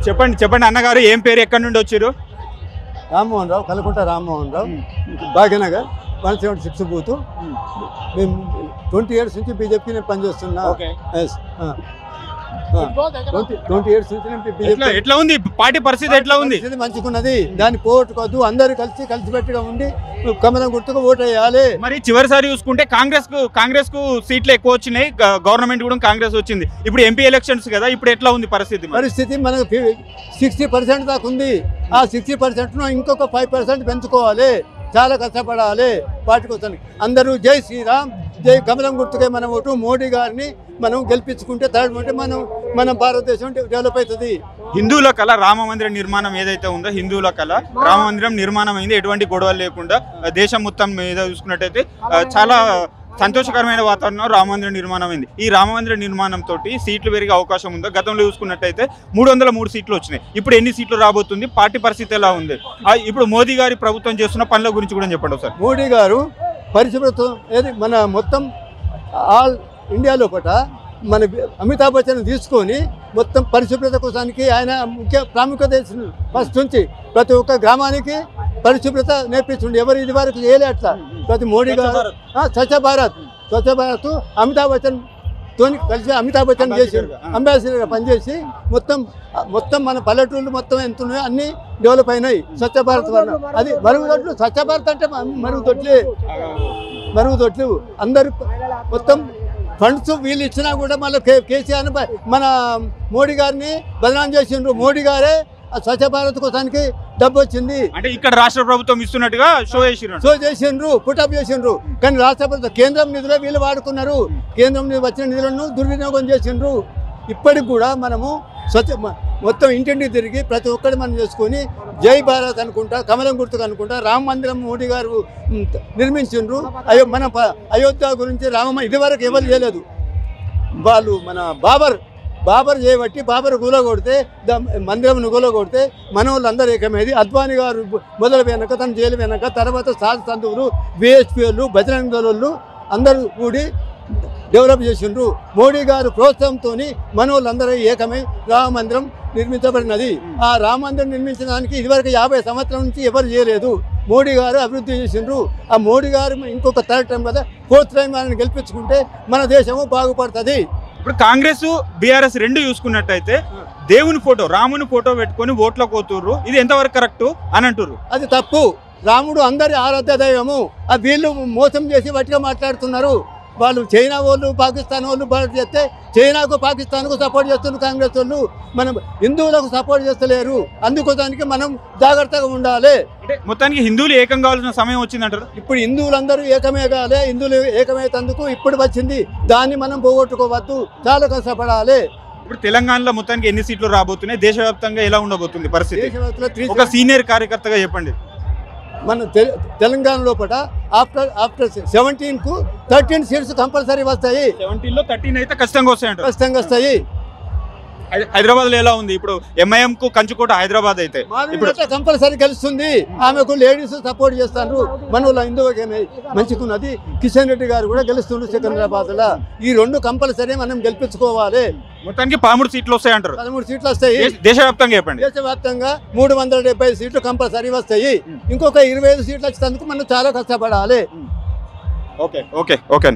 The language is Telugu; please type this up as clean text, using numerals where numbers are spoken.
చెప్పండి చెప్పండి అన్నగారు, ఏం పేరు, ఎక్కడి నుండి వచ్చారు? రామ్మోహన్ రావు, కలకుంట రామ్మోహన్ రావు, భాగ్యనగర్ 176 బూత్. మేము 20 years నుంచి బీజేపీ పనిచేస్తున్నా. 20 years నుంచి బీజేపీ. ఎట్లా ఉంది పార్టీ పరిస్థితి? ఎట్లా ఉంది? మంచుకున్నది, దాన్ని పోగొట్టుకోవద్దు, అందరూ కలిసిపెట్టుగా ఉండి కమలం గుర్తుకు ఓటు వేయాలి. మరి చివరిసారి చూసుకుంటే కాంగ్రెస్ కు సీట్లు ఎక్కువ వచ్చినాయి, గవర్నమెంట్ కూడా కాంగ్రెస్ వచ్చింది. ఇప్పుడు ఎంపీ ఎలక్షన్స్ కదా, ఇప్పుడు ఎట్లా ఉంది పరిస్థితి? మనకు 60% దాకా ఉంది. ఆ 60% ఇంకొక 5% పెంచుకోవాలి. చాలా కష్టపడాలి పార్టీ కోసం. అందరూ జై శ్రీరామ్, జై కమలం గుర్తుకే మన ఓటు. మోడీ గారిని మనం గెలిపించుకుంటే మన భారతదేశం డెవలప్ అవుతుంది. హిందువుల కళ రామ మందిర నిర్మాణం ఏదైతే ఉందో, హిందువుల కళ రామ మందిరం నిర్మాణం అయింది, ఎటువంటి గొడవలు లేకుండా. దేశం మొత్తం మీద చూసుకున్నట్టయితే చాలా సంతోషకరమైన వాతావరణం రామ మందిర నిర్మాణం అయింది. ఈ రామ మందిర నిర్మాణం తోటి సీట్లు పెరిగే అవకాశం ఉందో? గతంలో చూసుకున్నట్టయితే 303 సీట్లు వచ్చినాయి, ఇప్పుడు ఎన్ని సీట్లు రాబోతుంది? పార్టీ పరిస్థితి ఎలా ఉంది? ఇప్పుడు మోదీ గారి ప్రభుత్వం చేస్తున్న పనుల గురించి కూడా చెప్పండి సార్. మోడీ గారు పరిశుభ్రతం ఏది మన మొత్తం ఆల్ ఇండియా లోపల మన అమితాబ్ బచ్చన్ తీసుకొని మొత్తం పరిశుభ్రత కోసానికి ఆయన ముఖ్య ప్రాముఖ్యత ఇచ్చింది. ఫస్ట్ నుంచి ప్రతి ఒక్క గ్రామానికి పరిశుభ్రత నేర్పించండి. ఎవరు ఇది వరకు చేయలే అట్లా. ప్రతి మోడీ గారు స్వచ్ఛ భారత్ అమితాబ్ బచ్చన్ తోని కలిసి అమితాబ్ బచ్చన్ చేసి అంబాసిడర్గా పనిచేసి మొత్తం మన పల్లెటూళ్ళు మొత్తం ఎంత ఉన్నాయో అన్ని డెవలప్ అయినాయి. స్వచ్ఛ భారత్ వల్ల అది మరుగుదొడ్లు. స్వచ్ఛ భారత్ అంటే మరుగుదొడ్లు అందరూ మొత్తం ఫండ్స్ వీళ్ళు ఇచ్చినా కూడా మళ్ళీ కేసీఆర్ మన మోడీ గారిని బదనాం చేసిండ్రు. మోడీ గారే స్వచ్ఛ భారత్ కోసానికి డబ్బు వచ్చింది అంటే ఇక్కడ రాష్ట్ర ప్రభుత్వం ఇస్తున్నట్టుగా షో చేసిండ్రు, పుటప్ చేసిండ్రు. కానీ రాష్ట్ర ప్రభుత్వం కేంద్రం నిధులు వీళ్ళు వాడుకున్నారు. కేంద్రం వచ్చిన నిధులను దుర్వినియోగం చేసిండ్రు. ఇప్పటికి కూడా మనము మొత్తం ఇంటింటికి తిరిగి ప్రతి ఒక్కటి మనం చేసుకొని జై భారత్ అనుకుంటా, కమలం గుర్తుకు అనుకుంటా, రామ మందిరం మోడీ గారు నిర్మించిండ్రు. మన అయోధ్య గురించి ఇదివరకు ఎవరు చేయలేదు. వాళ్ళు మన బాబర్ చేయబట్టి బాబర్ కూలగొడితే మందిరం కూలగొడితే మన వాళ్ళందరూ ఏకమైంది. అద్వానీ గారు మొదలు పోయినాక తను జైలు పోయినాక తర్వాత సాధు సంతువులు, విహెచ్పి వాళ్ళు, బజరంగ దళ వాళ్ళు అందరూ కూడి డెవలప్ చేసిండ్రు. మోడీ గారు ప్రోత్సాహంతో మన వాళ్ళందరూ ఏకమై రామ మందిరం నిర్మించబడినది. ఆ రామ మందిరం నిర్మించడానికి ఇదివరకు 50 సంవత్సరాల నుంచి ఎవరు చేయలేదు. మోడీ గారు అభివృద్ధి చేసిండ్రు. ఆ మోడీ గారు ఇంకొక 3rd టైం కదా 4th టైం వాళ్ళని గెలిపించుకుంటే మన దేశము బాగుపడుతుంది. ఇప్పుడు కాంగ్రెస్ బీఆర్ఎస్ రెండు చూసుకున్నట్టయితే దేవుని ఫోటో, రాముని ఫోటో పెట్టుకొని ఓట్లకు పోతుర్రు. ఇది ఎంతవరకు కరెక్ట్ అని అంటుర్రు? అది తప్పు. రాముడు అందరి ఆరాధ్య దైవము. వీళ్ళు మోసం చేసి వట్టిగా మాట్లాడుతున్నారు. వాళ్ళు చైనా వాళ్ళు, పాకిస్తాన్ వాళ్ళు చేస్తే చైనాకు పాకిస్తాన్కు సపోర్ట్ చేస్తున్నారు కాంగ్రెస్ వాళ్ళు. మనం హిందువులకు సపోర్ట్ చేస్తలేరు. అందుకోసానికి మనం జాగ్రత్తగా ఉండాలి. మొత్తానికి హిందువులు ఏకం కావాల్సిన సమయం వచ్చిందంటారు. ఇప్పుడు హిందువులందరూ ఏకమే కావాలి. హిందువులు ఏకమైనందుకు ఇప్పుడు వచ్చింది. దాన్ని మనం పోగొట్టుకోవద్దు, చాలా కష్టపడాలి. ఇప్పుడు తెలంగాణలో మొత్తానికి ఎన్ని సీట్లు రాబోతున్నాయి? దేశవ్యాప్తంగా ఎలా ఉండబోతుంది పరిస్థితి? ఒక సీనియర్ కార్యకర్తగా చెప్పండి. మన తెలంగాణ లోపల ఆఫ్టర్ 17కు 13 సీట్స్ కంపల్సరీ వస్తాయి. 17లో 13 అయితే ఖచ్చితంగా వస్తాయి. హైదరాబాద్ లో ఎలా ఉంది? ఇప్పుడు ఎంఐఎం కు కంచుకోట హైదరాబాద్ అయితే ఇప్పుడు కంపల్సరీ గెలుస్తుంది. ఆమెకు లేడీస్ సపోర్ట్ చేస్తారు. మన హిందువులకి మంచిగున్నది. కిషన్ రెడ్డి గారు కూడా గెలుస్తుండ్రు సికింద్రాబాద్ లో. ఈ 2 కంపల్సరీ మనం గెలిపించుకోవాలి. మొత్తానికి 13 సీట్లు వస్తాయి అంటారు. 13 సీట్లు వస్తాయి. దేశవ్యాప్తంగా చెప్పండి. దేశవ్యాప్తంగా 370 సీట్లు కంపల్సరీ వస్తాయి. ఇంకొక 25 సీట్లు వచ్చేందుకు మనం చాలా కష్టపడాలి. ఓకే.